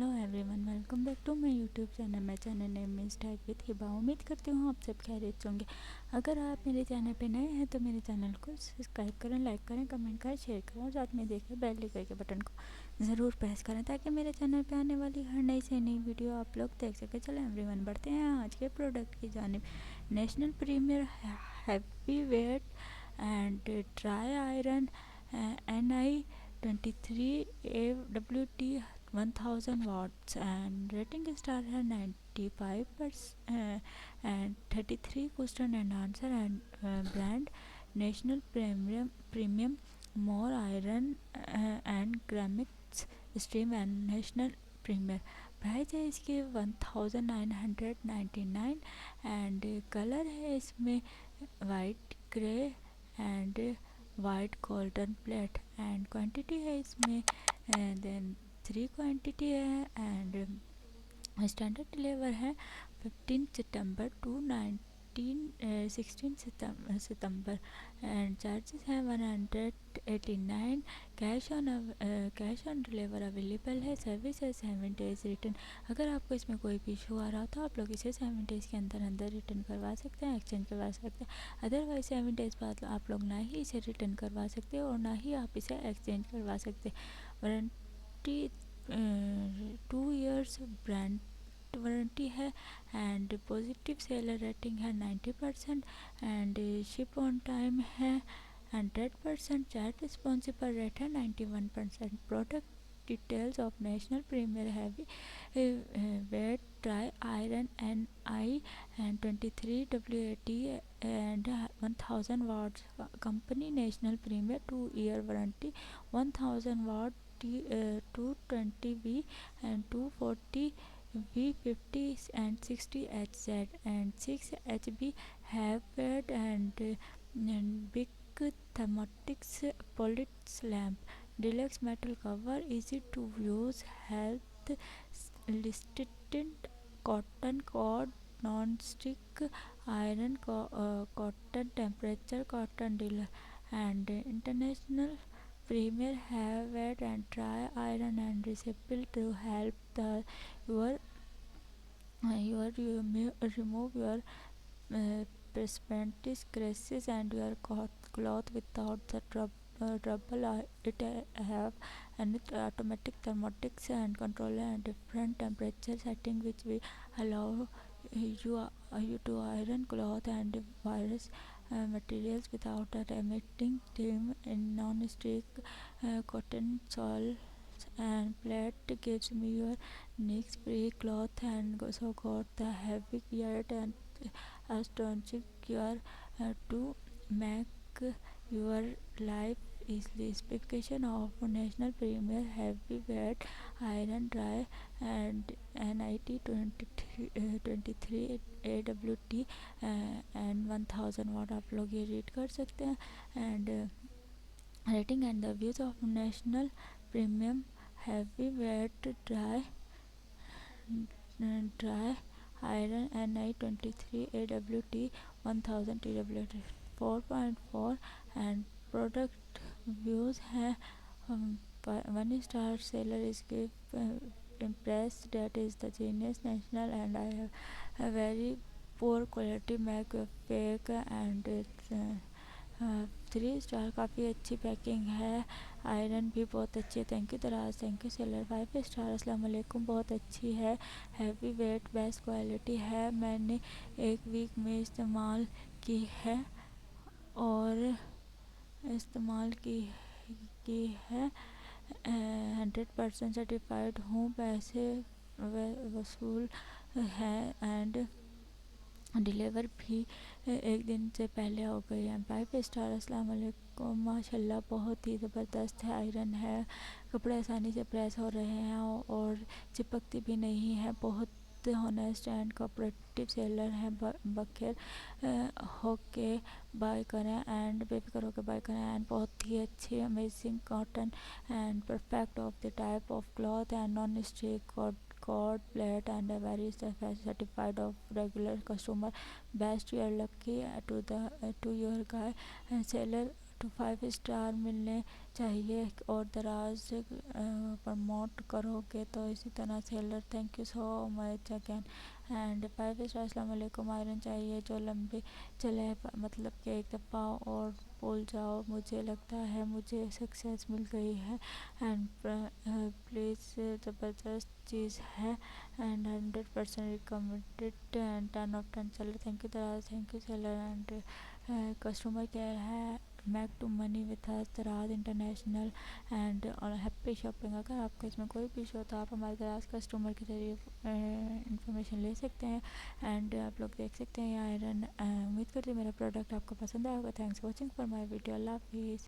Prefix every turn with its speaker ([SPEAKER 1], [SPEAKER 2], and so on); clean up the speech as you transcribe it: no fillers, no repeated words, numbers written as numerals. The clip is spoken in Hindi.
[SPEAKER 1] Hello everyone, welcome back to my YouTube channel. My channel name is tech with Hiba. उम्मीद करती हूँ आप सब खैरियत से होंगे। अगर आप मेरे चैनल पे नए हैं तो मेरे चैनल को सब्सक्राइब करें, लाइक करें, कमेंट करें, शेयर करें और साथ में देखें बेल आइकन के बटन को ज़रूर प्रेस करें ताकि मेरे चैनल पे आने वाली हर नई से नई वीडियो आप लोग देख सकें। चलो एवरीवन, बढ़ते हैं आज के प्रोडक्ट की जानिब। National premier heavy weight and dry iron NI23 AWT 1000 watts and rating star है 95% and 33 cushion enhancer and brand national premium more iron and ceramics stream and national premier। Price है इसके 1999 एंड कलर है इसमें white grey and white golden plate and quantity है इसमें देन 3 क्वांटिटी है एंड स्टैंडर्ड डिलीवर है 15 सितंबर टू 16 सितंबर एंड चार्जेस हैं 189। कैश ऑन डिलीवर अवेलेबल है। सर्विस है 7 डेज रिटर्न। अगर आपको इसमें कोई भी इशू आ रहा हो तो आप लोग इसे 7 डेज़ के अंदर रिटर्न करवा सकते हैं, एक्सचेंज करवा सकते हैं। अदरवाइज 7 डेज़ बाद आप लोग ना ही इसे रिटर्न करवा सकते और ना ही आप इसे एक्सचेंज करवा सकते। वारंटी 2 इयर्स ब्रांड वारंटी है एंड पॉजिटिव सेलर रेटिंग है 90% एंड शिप ऑन टाइम है 100%। चार्ज रिस्पॉन्सिबल रेट है 91%। Product details of national premier heavy weight dry iron NI and 23 WAT and 1000 watts company national premier 2-year warranty 1000 watt 220V and 240 V50 and 60 HZ and 6 HB have weight and big thermatics polit lamp deluxe metal cover easy to use health listed cotton cord non-stick iron cotton temperature cotton dealer and international premier have wet and dry iron and recycle to help your remove your perspectives creases and your cloth without the trouble. It have an automatic thermotics and controller and different temperature setting which will allow you to iron cloth and various materials without emitting steam in non-stick cotton soil and plate gives me your next free cloth and also got the heavy yet and astonishing your to make your life easily. Specification of national premier heavyweight iron dry and NIT 23 AWT and 1000 watt आप लोग ये रीड कर सकते हैं and rating and the views of national premium heavyweight dry iron NI23 AWT 1000 TWT 4.4 and product views है 1 star seller is impressed that is the genius national and I have a very poor quality make fake and it's 3 star काफ़ी अच्छी पैकिंग है। आयरन भी बहुत अच्छी है। Thank you Daraz, thank you seller. 5 star अस्सलाम वालेकुम, बहुत अच्छी है। हैवी वेट बेस्ट क्वालिटी है। मैंने 1 वीक में इस्तेमाल की है और इस्तेमाल की है 100% सर्टिफाइड हूँ। पैसे वसूल है एंड डिलीवर भी 1 दिन से पहले हो गई है। 5 स्टार अस्सलाम वालेकुम, माशाल्लाह बहुत ही ज़बरदस्त है। आयरन है, कपड़े आसानी से प्रेस हो रहे हैं और चिपकती भी नहीं है। बहुत ऑनेस्ट एंड कोऑपरेटिव सेलर है। बखेर होके बाय करें एंड बेफिक्र होकर बाय करें एंड बहुत ही अच्छी amazing cotton and perfect of the type of cloth and non stick cord plate and a very certified of regular customer best you are lucky to your guy and seller तो 5 स्टार मिलने चाहिए। और दराज प्रमोट करोगे तो इसी तरह seller thank you so much again. And 5 star अस्सलाम वालेकुम आयरन चाहिए जो लंबी चले, मतलब कि एक दफ़ा और बोल जाओ, मुझे लगता है मुझे सक्सेस मिल गई है। एंड प्लीज़ ज़बरदस्त चीज़ है and 100% recommended and 10 of 10 seller thank you Daraz, thank you seller. And customer care है मैक to money with us Daraz international and और हैप्पी शॉपिंग। अगर आपको इसमें कोई भी इशू हो तो आप हमारे दराज कस्टमर के जरिए इंफॉर्मेशन ले सकते हैं। एंड आप लोग देख सकते हैं ये आयरन। उम्मीद करती हूँ मेरा प्रोडक्ट आपको पसंद आएगा। Thanks for watching for my video. अल्लाह हाफिज़।